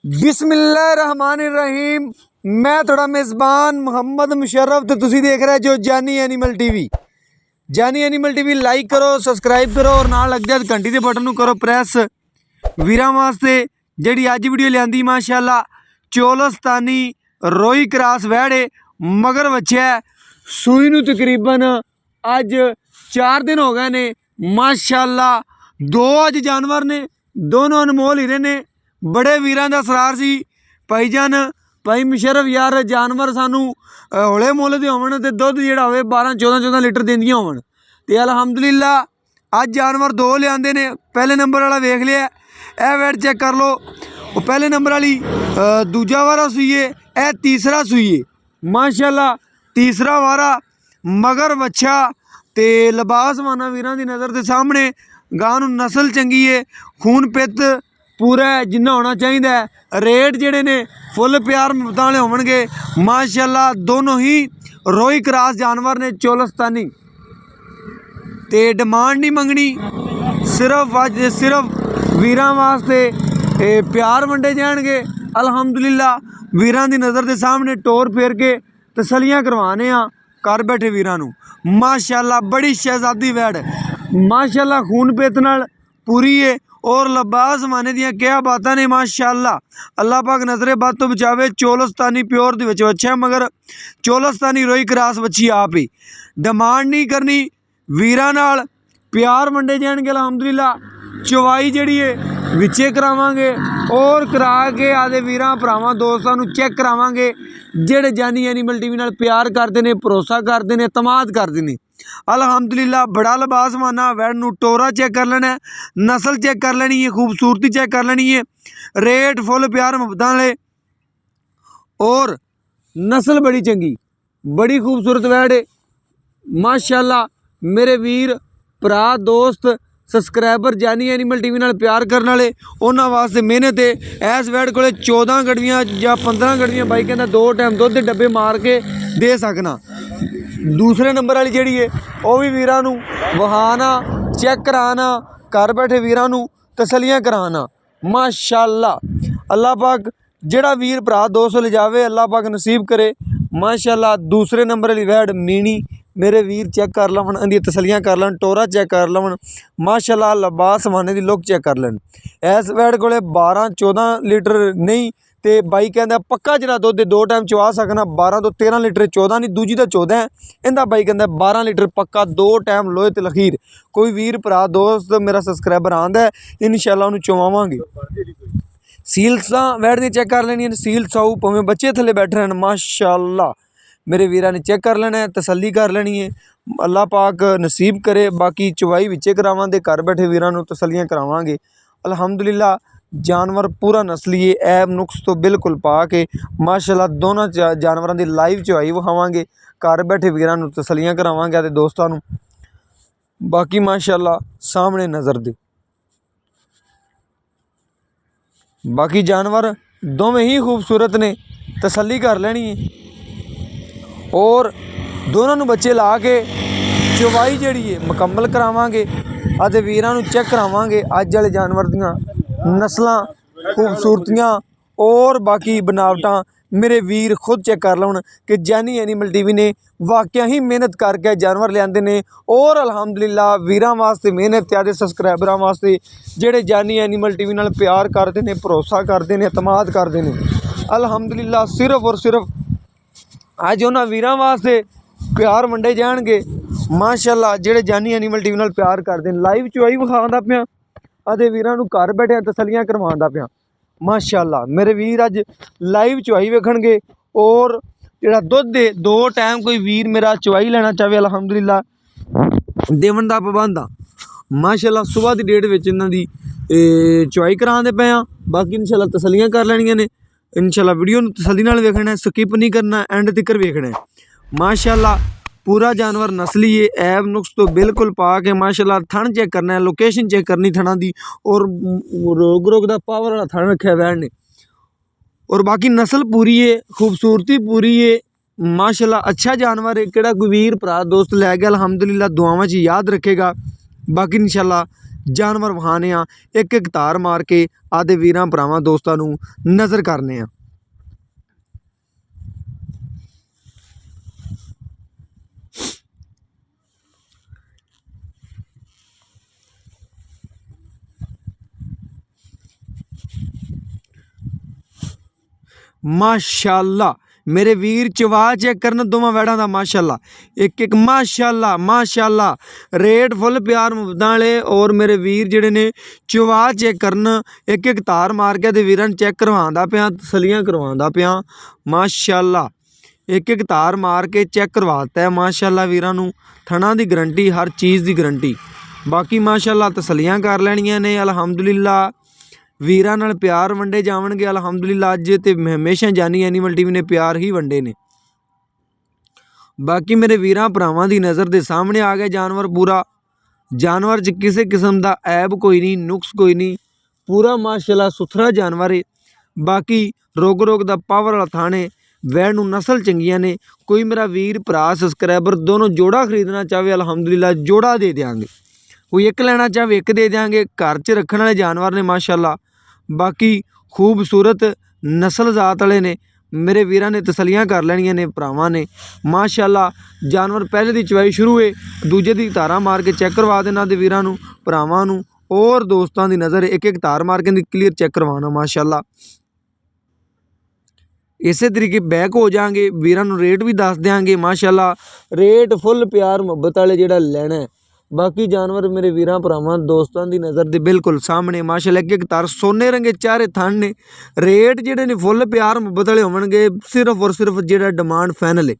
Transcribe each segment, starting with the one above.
बिस्मिल्लाहिर्रहमानिर्रहीम। मैं थोड़ा मेज़बान मुहम्मद मुशर्रफ तो तुसी देख रहे जो जानी एनिमल टीवी। जानी एनिमल टीवी लाइक करो, सब्सक्राइब करो और नाल लग जाए घंटी के बटन नूं करो प्रेस। वीरां वास्ते जिहड़ी अज वीडियो लियांदी माशाअल्लाह चोलस्तानी रोई क्रास वैड़े मगर बच्चा सूई नूं तकरीबन अज 4 दिन हो गए ने माशाअल्लाह। दो अज जानवर ने, दोनों अनमोल हीरे ने। बड़े वीरां दा सरार सी भाईजान भाई मुशर्रफ यार जानवर सानू हौले मुੱਲ दे होवन ते दुੱਧ जिहड़ा होवे 12-14 लीटर दिंदियां होवन ते अलहमदुलिल्लाह अज जानवर दो लियांदे ने। पहले नंबर वाला वेख लिया, ए वेट चेक कर लो, वो पहले नंबर वाली दूजा वारा सूईए, ए तीसरा सूईए माशाअल्लाह। तीसरा वारा मगर बच्चा ते लिबास माना वीरां दी नज़र के सामने। गां नूं नस्ल चंगी है, खून पित पूरा है जिन्ना होना चाहिए। रेट जिहड़े ने फुल प्यार मुहब्बत वाले होवणगे माशाअल्लाह। दोनों ही रोई क्रास जानवर ने चोलस्तानी ते डिमांड नहीं मंगनी, सिर्फ वीरां वास्ते प्यार वंडे जाणगे अलहमदुलिल्लाह। वीरां दी नज़र के सामने टोर फेर के तसलियां करवाने आ घर बैठे वीरां नूं माशाअल्लाह। बड़ी शहजादी वैड़ माशाअल्लाह, खून पेत नाल पूरी है और लिबास माने दियां क्या बातां ने माशाअल्लाह। अल्लाह पाक नजरे बद तो बचावे। चोलस्तानी प्योर दे विच बच्चा मगर चोलस्तानी रोई क्रास बच्ची आप ही। डिमांड नहीं करनी, वीरां नाल प्यार वंडे जाणगे अलहमदुलिल्लाह। चवाई जिहड़ी है विचे करावांगे और करा के आदे वीरां भरावां दोस्तां नूं चेक करावांगे जिहड़े जानी एनिमल टीवी नाल प्यार करदे ने, भरोसा करदे ने, एतमाद करदे ने अलहमदुलिल्लाह। बड़ा लिबास माना वैड़ नूं टोरा चेक कर लेना है, नस्ल चेक कर लेनी है, खूबसूरती चेक कर लेनी है। रेट फुल प्यार मुहब्बत वाले और नस्ल बड़ी चंगी, बड़ी खूबसूरत वैड़ है माशाअल्लाह। मेरे वीर भरा दोस्त सबसक्राइबर जानी एनिमल टीवी नाल प्यार करने वाले उन्होंने वास्ते मेहनत है। इस वैड़ को 14 गड़वियाँ या 15 गड़वियाँ बाई कहना 2 टाइम दुध के डब्बे मार के दे सकना। दूसरे नंबर वाली जिहड़ी है वह भी वीरां नूं वहाना चेक कराना, घर बैठे वीरां नूं तसलियां कराना माशाअल्लाह। अल्लाह पाक जिहड़ा वीर भरा 200 ले जावे अल्लाह पाक नसीब करे माशाअल्लाह। दूसरे नंबर वाली वैड़ मीणी मेरे वीर चेक कर लवन, इहदी तसलियां कर लन, टोरा चेक कर लवन माशाअल्लाह। लिबास माने दी लुक चेक कर लें। इस वैड़ कोले 12-14 लीटर नहीं तो बाई कहता पक्का जिहड़ा दुध 2 टाइम चवा सकना 12 तो 13 लीटर, 14 नहीं दूजी तो 14 है, इहदा बाई कहता 12 लीटर पक्का 2 टाइम लोहे ते लखीर। कोई वीर भरा दोस्त मेरा सबसक्राइबर आंदा है इंशाअल्लाह उन्होंने चवावांगे। सील्सां वैड़ दी चेक कर लेनी, सील साऊ भावें बच्चे थले बैठे रहन माशाअल्लाह। मेरे वीरां ने चेक कर लेना है, तसल्ली कर लेनी है, अल्लाह पाक नसीब करे। बाकी चवाई विचे करावांगे, घर बैठे वीरां नूं तसल्लियां करावांगे अलहमदुलिल्लाह। जानवर पूरा नस्ली है, ऐब नुक्स तो बिल्कुल पा के माशाअल्लाह। दोनों जानवरों की लाइव चवाई विखावांगे, घर बैठे वीरां नूं तसल्लियां करावांगे ते दोस्तां नूं। बाकी माशाअल्लाह सामने नज़र दे बाकी जानवर दोवें ही खूबसूरत ने, तसल्ली कर लेनी है और दोनों नूं बच्चे ला के चवाई जिहड़ी है मुकम्मल करावांगे आते वीरां नूं चेक करावांगे अज वाले जानवर दियां नस्लां, खूबसूरतियां और बाकी बनावटां। मेरे वीर खुद चेक कर लवन कि जानी एनिमल टीवी ने वाकई ही मेहनत करके जानवर लियांदे ने और अलहमदुलिल्लाह वीरां वास्ते मेहनत त्यादे सबसक्राइबरां वास्ते जिहड़े जानी एनिमल टीवी नाल प्यार करते हैं, भरोसा करते हैं, एतमाद करते हैं अलहमदुलिल्लाह। सिर्फ और सिर्फ अज उन्होंने वीरां वास्ते प्यार वंडे जाणगे माशाअल्लाह जिहड़े जानी एनिमल टीवी नाल प्यार करते हैं। लाइव चवाई विखांदा पिया आते वीरां नूं घर बैठे तसलियां करवांदा पिया माशाअल्लाह। मेरे वीर अज लाइव चवाई वेखणगे और जिहड़ा दुध दे 2 टाइम कोई वीर मेरा चवाई लेना चाहे अलहमदुलिल्लाह देवन दा पाबंद आ माशाअल्लाह। सुबह की डेट विच इन्हां दी चवाई करांदे पे आ। बाकी इंशाअल्लाह तसलियां कर लैणियां ने इंशाअल्लाह। वीडियो नूं तसल्ली नाल वेखना है, स्किप नहीं करना, एंड तक वेखना है माशाअल्लाह। पूरा जानवर नस्ली है, ऐब नुक्स तो बिल्कुल पा के माशाअल्लाह। थन चेक करना है, लोकेशन चेक करनी थना दी और रोग दा पावर वाला थन रखा वैड़ ने और बाकी नस्ल पूरी है, खूबसूरती पूरी है माशाअल्लाह। अच्छा जानवर है, किहड़ा कोई वीर भरा दोस्त लै गया अलहमदुलिल्लाह दुआवां च याद रखेगा। बाकी इंशाअल्लाह ਜਾਨਵਰ ਵਿਖਾਣੇ ਆ, ਇੱਕ ਇੱਕ ਧਾਰ ਮਾਰ ਕੇ ਆਦੇ ਵੀਰਾਂ ਭਰਾਵਾਂ ਦੋਸਤਾਂ ਨੂੰ ਨਜ਼ਰ ਕਰਨੇ ਆ। माशाअल्लाह मेरे वीर चवा चेक करना दोवां वैड़ां दा माशाअल्लाह एक एक माशाअल्लाह माशाअल्लाह रेट फुल प्यार मुहब्बतां वाले। और मेरे वीर जिहड़े ने चवा चेक करन एक एक तार मार के ते वीरां चेक करवांदा पिया, तसलियां करवांदा पिया माशाअल्लाह। एक एक तार मार के चेक करवाता है माशाअल्लाह वीरां नूं। थणा दी गारंटी, हर चीज़ की गारंटी। बाकी माशाअल्लाह तसलियां कर लैणियां ने अलहमदुलिल्लाह। वीरां नाल प्यार वंडे जावणगे अलहमदुलिल्लाह। अज ते हमेशा जानी एनीमल टीवी ने प्यार ही वंडे ने। बाकी मेरे वीरां भरावां दी नज़र दे सामने आ गया जानवर पूरा। जानवर च किसी किस्म का ऐब कोई नहीं, नुक्स कोई नहीं, पूरा माशाअल्लाह सुथरा जानवर है। बाकी रोग रोग दा पावर वाला थाने वैड़ नूं नस्ल चंगियां ने। कोई मेरा वीर भरा सबसक्राइबर दोनों जोड़ा खरीदना चाहे अलहमदुलिल्लाह जोड़ा दे देंगे। कोई एक लेना चाहे एक दे देंगे। घर च रखने वाले जानवर ने माशाअल्लाह। बाकी खूबसूरत नस्ल जात वाले ने। मेरे वीरां ने तसलियां कर लैनियां ने भरावां ने माशाअल्लाह। जानवर पहले दी चवाई शुरू है, दूजे दी तारा मार के चेक करवा देना दे वीरां नूं भरावां नूं और दोस्तां दी नज़र एक एक तार मार के क्लीयर चेक करवाना माशाअल्लाह। इसे तरीके बैक हो जाएंगे, वीरां नूं रेट भी दस देंगे माशाअल्लाह। रेट फुल प्यार मुहब्बत वाले जिहड़ा लैना है। बाकी जानवर मेरे वीरां भरावां दोस्तां दी नज़र दे बिल्कुल सामने माशाअल्लाह। एक एक तार सोने रंगे चारे थन ने। रेट जिहड़े ने फुल प्यार मुहब्बत वाले होवणगे। सिर्फ और सिर्फ जिहड़ा डिमांड फाइनल है।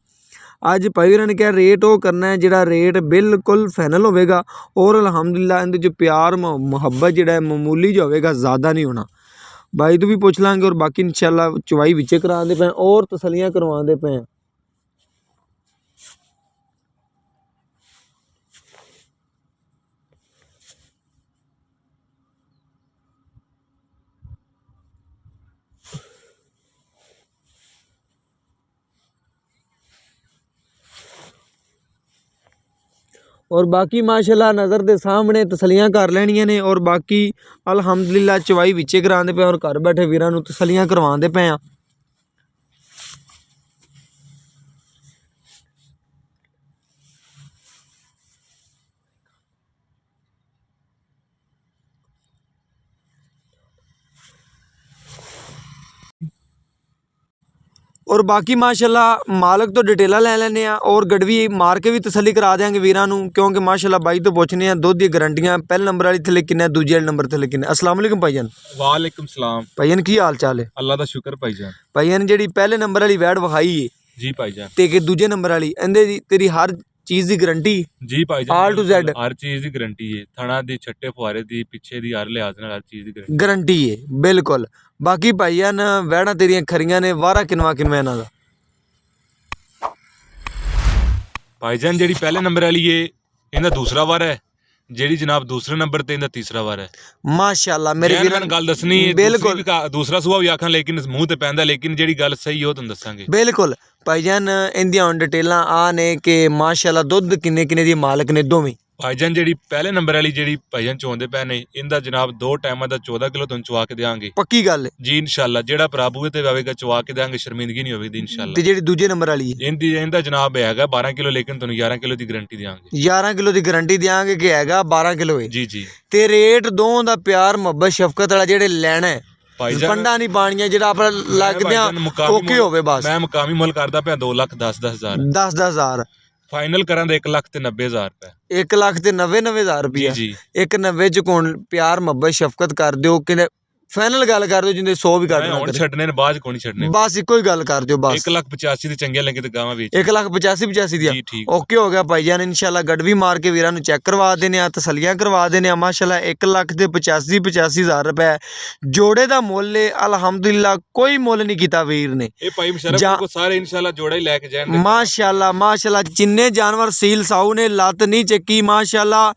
अज भाई होरां ने कहा रेट वो करना है जिहड़ा रेट बिल्कुल फाइनल होवेगा। और अलहमदुलिल्लाह इहदे च प्यार मुहब्बत जिहड़ा है मामूली जो होवेगा, ज़्यादा नहीं होना। भाई तो भी पुछ लांगे। और बाकी इंशाअल्लाह चवाई विचे करांदे पे और तसलियां करवांदे पे। और बाकी माशाअल्लाह नज़र दे सामने तसलियां कर लैनियां ने। और बाकी अलहमदुलिल्लाह चवाई विचे करांदे पे और घर बैठे वीरां नूं तसलियां करवांदे पे आ। और बाकी माशाअल्लाह मालक तो डिटेल लै लैने और गड़वी मार के भी तसली करा देंगे वीरां नूं। क्योंकि माशाअल्लाह बाई तो पुछने आ दुध दी गारंटियां पहले नंबर वाली थले किन्ना, दूजे नंबर थले किन्ना। अस्सलाम वालेकुम भाईजान। वालेकुम सलाम। भाईजान की हाल चाल है? अल्लाह दा शुक्र भाईजान। भाईजान जी पहले नंबर वाली वैड विखाई है जी भाईजान ते कि दूजे नंबर वाली इंदे दी तेरी हर चीज़ की गारंटी जी भाईजान, आल टू जेड हर चीज़ की गारंटी है। थणा दी, छट्टे फुहारे दी, पिछे दी, हर लिहाज नाल हर चीज़ की गारंटी है बिल्कुल। बाकी भाईजान वैड़ा तेरियां खरियां ने, वारा किनवा किनवा इन्हां दा? भाईजान जेडी पहले नंबर वाली है इनका दूसरा वार है, जेडी जनाब दूसरे नंबर ते इनका तीसरा वार है माशाअल्लाह। मेरे वीर गल दसनी बिल्कुल दूसरा सूआ भी आखां लेकिन मुंह ते पैंदा, लेकिन जेडी गल सही हो तुहानू दसांगे बिल्कुल। भाईजान इंदियां हुण डिटेलां आ ने कि माशाअल्लाह दुध किन्ने किन्ने दी मालक ने दोवें। भाईजान जेडी पहले नंबर वाली जेडी भाईजान चोंदे पे ने इनका जनाब 2 टाइमां दा 14 किलो तुहानू चवा के देंगे। पक्की गल है जी इंशाअल्लाह। जेड़ा प्राबू ते आवेगा चवा के देंगे, शर्मिंदगी नहीं होगी इंशाअल्लाह। ते जेडी दूजे नंबर वाली है इंदा जनाब हैगा 12 किलो, लेकिन तुहानू 11 किलो की गारंटी देंगे। 11 किलो की गारंटी देंगे कि हैगा 12 किलो है जी जी। ते रेट दोवां दा प्यार मुहब्बत शफकत वाला जेड़े लैना है, पंडा नहीं पानियां जेड़ा अपना लगदे ओके होवे बस। मैं मुकामी मुल करदा पे 2,10,10,000 10,000 फाइनल करां दे 1,90,000 रुपए। 1,90,000 रुपया। जी 1,90 च कोण प्यार मुहब्बत शफकत कर दिओ कि फाइनल गल कर दिओ जिंदे 100 भी मैं कटना हुण छड्डने ने बाद कोनी छड्डने। बस इको ही गल कर दिओ बस। 1,85,000 दी चंगियां लगे ते गावां बेच 1,85,85 दिया जी ठीक। ओके हो गया भाईजान। इंशाल्लाह गड़वी मार के वीरां नूं चेक करवा देने आ, तसलियां करवा देने आ माशाल्लाह। 1,85,85,000 रुपए जोड़े दा मुल है अलहमदुलिल्लाह। कोई मुल नहीं कीता वीर ने। ए भाई मुशर्रफ को सारे इंशाल्लाह जोड़ा ही लेके जाएंगे माशाल्लाह माशाल्लाह। जिन्ने जानवर सील साऊ ने लत नहीं चक्की माशाल्लाह।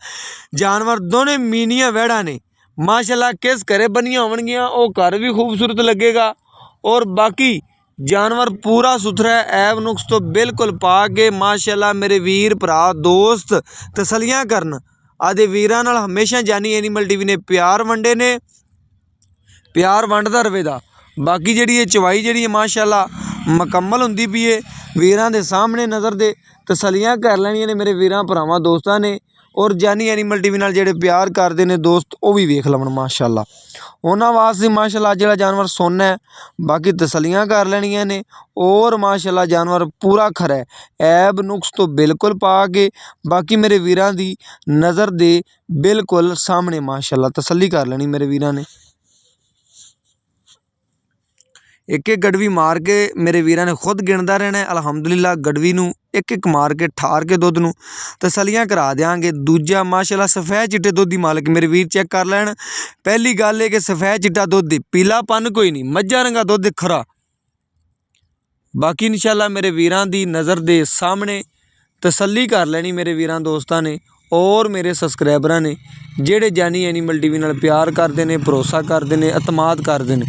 जानवर दोनों मीनियां वैड़ा ने माशाल्लाह। किस घरे बनिया होवणगियां वो घर भी खूबसूरत लगेगा। और बाकी जानवर पूरा सुथरा है, ऐब नुक्स तो बिल्कुल पा के माशाल्लाह। मेरे वीर भरा दोस्त तसलियां करन ਆਦੇ ਵੀਰਾਂ ਨਾਲ ਹਮੇਸ਼ਾ ਜਾਨੀ ਐਨੀਮਲ ਟੀਵੀ ਨੇ ਪਿਆਰ ਵੰਡੇ ਨੇ, ਪਿਆਰ ਵੰਡਦਾ ਰਵੇਗਾ। ਬਾਕੀ ਜਿਹੜੀ ਇਹ ਚਵਾਈ ਜਿਹੜੀ ਹੈ ਮਾਸ਼ਾਅੱਲਾ ਮੁਕੰਮਲ ਹੁੰਦੀ ਪਈ ਹੈ। ਵੀਰਾਂ ਦੇ ਸਾਹਮਣੇ ਨਜ਼ਰ ਦੇ ਤਸੱਲੀਆਂ ਕਰ ਲੈਣੀਆਂ ਨੇ ਮੇਰੇ ਵੀਰਾਂ ਭਰਾਵਾਂ ਦੋਸਤਾਂ ਨੇ। ਔਰ ਜਾਨੀ ਐਨੀਮਲ ਟੀਵੀ ਨਾਲ ਜਿਹੜੇ ਪਿਆਰ ਕਰਦੇ ਨੇ ਦੋਸਤ ਉਹ ਵੀ ਵੇਖ ਲਵਣ ਮਾਸ਼ਾਅੱਲਾ। ਉਹਨਾਂ ਵਾਸਤੇ ਮਾਸ਼ਾਅੱਲਾ ਅੱਜ ਜਿਹੜਾ ਜਾਨਵਰ ਸੋਨਾ ਹੈ, ਬਾਕੀ ਤਸੱਲੀਆਂ ਕਰ ਲੈਣੀਆਂ ਨੇ। ਔਰ ਮਾਸ਼ਾਅੱਲਾ ਜਾਨਵਰ ਪੂਰਾ ਖਰਾ ਹੈ, ਐਬ ਨੁਕਸ ਤੋਂ ਬਿਲਕੁਲ ਪਾ ਕੇ ਬਾਕੀ ਮੇਰੇ ਵੀਰਾਂ ਦੀ ਨਜ਼ਰ ਦੇ ਬਿਲਕੁਲ ਸਾਹਮਣੇ ਮਾਸ਼ਾਅੱਲਾ ਤਸੱਲੀ ਕਰ ਲੈਣੀ ਮੇਰੇ ਵੀਰਾਂ ਨੇ। ਇੱਕ ਇੱਕ ਗੜਵੀ ਮਾਰ ਕੇ ਮੇਰੇ ਵੀਰਾਂ ਨੇ ਖੁਦ ਗਿਣਦਾ ਰਹਿਣਾ ਹੈ। ਅਲਹਮਦੁਲਿਲਾ ਗੜਵੀ ਨੂੰ ਇੱਕ ਇੱਕ ਮਾਰ ਕੇ ਠਾਰ ਕੇ ਦੁੱਧ ਨੂੰ ਤਸੱਲੀਆਂ ਕਰਾ ਦਿਆਂਗੇ। ਦੂਜਾ ਮਾਸ਼ਾਅੱਲਾ ਸਫੈਦ ਚਿੱਟੇ ਦੁੱਧ ਦੀ ਮਾਲਕ ਮੇਰੇ ਵੀਰ ਚੈੱਕ ਕਰ ਲੈਣ। ਪਹਿਲੀ ਗੱਲ ਇਹ ਕਿ ਸਫੈਦ ਚਿੱਟਾ ਦੁੱਧ ਦੀ ਪੀਲਾਪਨ ਕੋਈ ਨਹੀਂ, ਮੱਝਾਂ ਰੰਗਾ ਦੁੱਧ ਖਰਾ। ਬਾਕੀ ਇਨਸ਼ਾਅੱਲਾ ਮੇਰੇ ਵੀਰਾਂ ਦੀ ਨਜ਼ਰ ਦੇ ਸਾਹਮਣੇ ਤਸੱਲੀ ਕਰ ਲੈਣੀ ਮੇਰੇ ਵੀਰਾਂ ਦੋਸਤਾਂ ਨੇ ਔਰ ਮੇਰੇ ਸਬਸਕ੍ਰਾਈਬਰਾਂ ਨੇ ਜਿਹੜੇ ਜਾਨੀ ਐਨੀਮਲ ਟੀਵੀ ਨਾਲ ਪਿਆਰ ਕਰਦੇ ਨੇ, ਭਰੋਸਾ ਕਰਦੇ ਨੇ, ਅਤਮਾਦ ਕਰਦੇ ਨੇ।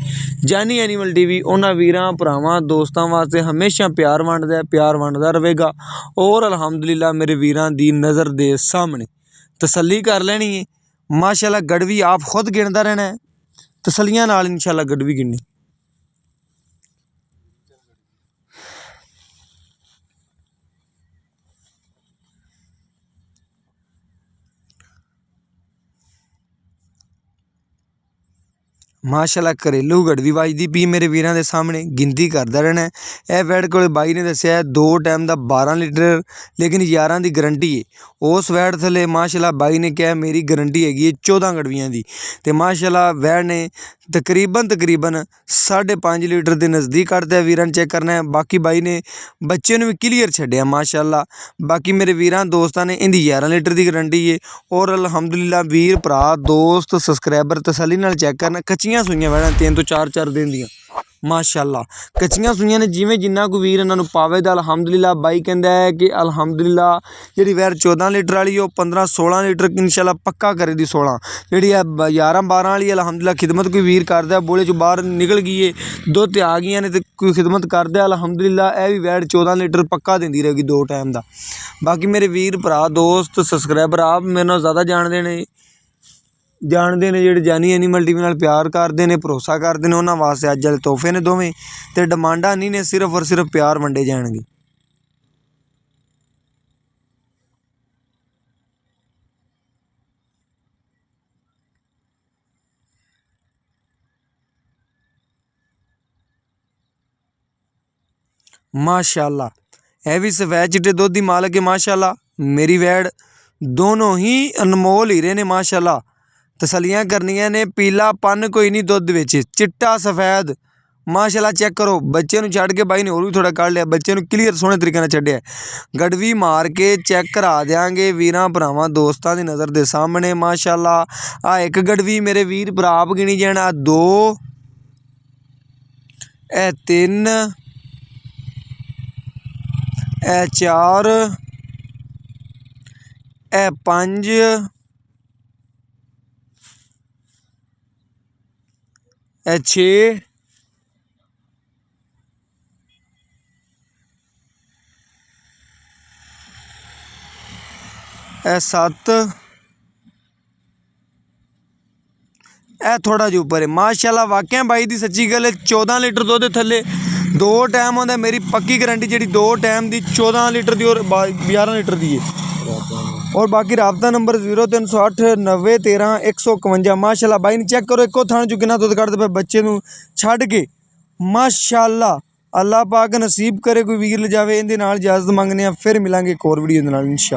ਜਾਨੀ ਐਨੀਮਲ ਟੀਵੀ ਉਹਨਾਂ ਵੀਰਾਂ ਭਰਾਵਾਂ ਦੋਸਤਾਂ ਵਾਸਤੇ ਹਮੇਸ਼ਾ ਪਿਆਰ ਵੰਡਦਾ, ਪਿਆਰ ਵੰਡਦਾ ਰਹੇਗਾ। ਔਰ ਅਲਹਮਦੁਲਿਲਾ ਮੇਰੇ ਵੀਰਾਂ ਦੀ ਨਜ਼ਰ ਦੇ ਸਾਹਮਣੇ ਤਸੱਲੀ ਕਰ ਲੈਣੀ ਹੈ ਮਾਸ਼ਾਅੱਲਾ। ਗੜਵੀ ਆਪ ਖੁਦ ਗਿਣਦਾ ਰਹਿਣਾ ਹੈ, ਤਸੱਲੀਆਂ ਨਾਲ ਇਨਸ਼ਾਅੱਲਾ ਗੜਵੀ ਗਿਣਨੀ। ਮਾਸ਼ਾਅੱਲਾ ਘਰੇਲੂ ਗੜਵੀ ਵੱਜਦੀ ਪਈ ਮੇਰੇ ਵੀਰਾਂ ਦੇ ਸਾਹਮਣੇ, ਗਿਣਤੀ ਕਰਦਾ ਰਹਿਣਾ। ਇਹ ਵੈੜ ਕੋਲ ਬਾਈ ਨੇ ਦੱਸਿਆ 2 ਟਾਈਮ ਦਾ 12 ਲੀਟਰ ਲੇਕਿਨ 11 ਦੀ ਗਰੰਟੀ ਹੈ। ਉਸ ਵੈੜ ਥੱਲੇ ਮਾਸ਼ਾਅੱਲਾ ਬਾਈ ਨੇ ਕਿਹਾ ਮੇਰੀ ਗਰੰਟੀ ਹੈਗੀ ਹੈ 14 ਗੜਵੀਆਂ ਦੀ। ਅਤੇ ਮਾਸ਼ਾਅੱਲਾ ਵੈੜ ਨੇ ਤਕਰੀਬਨ 5.5 ਲੀਟਰ ਦੇ ਨਜ਼ਦੀਕ ਕੱਢਦਾ। ਵੀਰਾਂ ਚੈੱਕ ਕਰਨਾ ਹੈ। ਬਾਕੀ ਬਾਈ ਨੇ ਬੱਚੇ ਨੂੰ ਵੀ ਕਲੀਅਰ ਛੱਡਿਆ ਮਾਸ਼ਾਅੱਲਾ। ਬਾਕੀ ਮੇਰੇ ਵੀਰਾਂ ਦੋਸਤਾਂ ਨੇ ਇਹਦੀ 11 ਲੀਟਰ ਦੀ ਗਰੰਟੀ ਹੈ। ਔਰ ਅਲਹਮਦੁਲਿਲਾ ਵੀਰ ਭਰਾ ਦੋਸਤ ਸਬਸਕ੍ਰਾਈਬਰ ਤਸੱਲੀ ਨਾਲ ਚੈੱਕ ਕਰਨ। ਕੱਚੀਆਂ ਸੂਈਆਂ ਵੈੜਾਂ 3 ਤੋਂ 4 ਦਿਨ ਦੀਆਂ ਮਾਸ਼ਾਅੱਲਾ ਕੱਚੀਆਂ ਸੂਈਆਂ ਨੇ। ਜਿਵੇਂ ਜਿੰਨਾ ਕੋਈ ਵੀਰ ਇਹਨਾਂ ਨੂੰ ਪਾਵੇ ਦਾ ਅਲਹਮਦੁਲਿਲਾ ਬਾਈ ਕਹਿੰਦਾ ਹੈ ਕਿ ਅਲਹਮਦੁਲਿਲਾ ਜਿਹੜੀ ਵੈੜ 14 ਲੀਟਰ ਵਾਲੀ ਉਹ 15-16 ਲੀਟਰ ਇਨਸ਼ਾਅੱਲਾ ਪੱਕਾ ਕਰੇ ਦੀ। 16 ਜਿਹੜੀ ਹੈ 11-12 ਵਾਲੀ ਅਲਹਮਦੁਲਿਲਾ ਖਿਦਮਤ ਕੋਈ ਵੀਰ ਕਰਦਾ ਬੋਲੇ 'ਚੋਂ ਬਾਹਰ ਨਿਕਲ ਗਈ ਹੈ, ਦੁੱਧ ਆ ਗਈਆਂ ਨੇ ਤੇ ਕੋਈ ਖਿਦਮਤ ਕਰਦਾ ਅਲਹਮਦੁਲਿਲਾ ਇਹ ਵੀ ਵੈੜ 14 ਲੀਟਰ ਪੱਕਾ ਦਿੰਦੀ ਰਹੇਗੀ 2 ਟਾਈਮ ਦਾ। ਬਾਕੀ ਮੇਰੇ ਵੀਰ ਭਰਾ ਦੋਸਤ ਸਬਸਕ੍ਰਾਈਬਰ ਆਪ ਮੇਰੇ ਨਾਲ ਜ਼ਿਆਦਾ ਜਾਣਦੇ ਨੇ ਜਿਹੜੇ ਜਾਨੀ ਐਨੀਮਲ ਟੀਵੀ ਨਾਲ ਪਿਆਰ ਕਰਦੇ ਨੇ, ਭਰੋਸਾ ਕਰਦੇ ਨੇ। ਉਹਨਾਂ ਵਾਸਤੇ ਅੱਜ ਵਾਲੇ ਤੋਹਫੇ ਨੇ ਦੋਵੇਂ, ਅਤੇ ਡਿਮਾਂਡਾਂ ਨਹੀਂ ਨੇ, ਸਿਰਫ ਔਰ ਸਿਰਫ ਪਿਆਰ ਵੰਡੇ ਜਾਣਗੇ। ਮਾਸ਼ਾਅੱਲਾ ਇਹ ਵੀ ਸਫੈਦ ਚਿੱਟੇ ਦੁੱਧ ਦੀ ਮਾਲਕ ਹੈ ਮਾਸ਼ਾਅੱਲਾ। ਮੇਰੀ ਵੈੜ ਦੋਨੋਂ ਹੀ ਅਨਮੋਲ ਹੀਰੇ ਨੇ ਮਾਸ਼ਾਅੱਲਾ। ਤਸੱਲੀਆਂ ਕਰਨੀਆਂ ਨੇ, ਪੀਲਾਪਨ ਕੋਈ ਨਹੀਂ ਦੁੱਧ ਵਿੱਚ, ਚਿੱਟਾ ਸਫੈਦ ਮਾਸ਼ਾਅੱਲਾ। ਚੈੱਕ ਕਰੋ ਬੱਚੇ ਨੂੰ ਛੱਡ ਕੇ ਬਾਈ ਨੇ ਹੋਰ ਵੀ ਥੋੜ੍ਹਾ ਕੱਢ ਲਿਆ, ਬੱਚੇ ਨੂੰ ਕਲੀਅਰ ਸੋਹਣੇ ਤਰੀਕੇ ਨਾਲ ਛੱਡਿਆ। ਗੜਵੀ ਮਾਰ ਕੇ ਚੈੱਕ ਕਰਾ ਦਿਆਂਗੇ ਵੀਰਾਂ ਭਰਾਵਾਂ ਦੋਸਤਾਂ ਦੀ ਨਜ਼ਰ ਦੇ ਸਾਹਮਣੇ ਮਾਸ਼ਾਅੱਲਾ। ਆ ਇੱਕ ਗੜਵੀ ਮੇਰੇ ਵੀਰ ਭਰਾ ਆਪ ਗਿਣੀ ਜਾਣਾ, 2 ਇਹ 3 ਇਹ 4 ਇਹ 5 ਇਹ 6 ਇਹ 7 ਇਹ ਥੋੜ੍ਹਾ ਜਿਹਾ ਉੱਪਰ ਹੈ ਮਾਸ਼ਾਅੱਲਾ। ਵਾਕਿਆ ਬਾਈ ਦੀ ਸੱਚੀ ਗੱਲ ਹੈ, 14 ਲੀਟਰ ਦੁੱਧ ਥੱਲੇ 2 ਟਾਈਮ ਆਉਂਦਾ। ਮੇਰੀ ਪੱਕੀ ਗਰੰਟੀ ਜਿਹੜੀ 2 ਟਾਈਮ ਦੀ 14 ਲੀਟਰ ਦੀ ਔਰ 11 ਲੀਟਰ ਦੀ ਹੈ। और बाकी राबता नंबर 0308 90 13 151 माशाअल्लाह। बाई ने चेक करो एको थाने चो कितना दुध कढ़दे पे बच्चे नूं छड्ड के माशाअल्लाह। अल्लाह पाक नसीब करे कोई वीर ले जावे। इहदे नाल इजाजत मंगने फिर मिलांगे एक होर वीडियो दे नाल इंशाअल्लाह।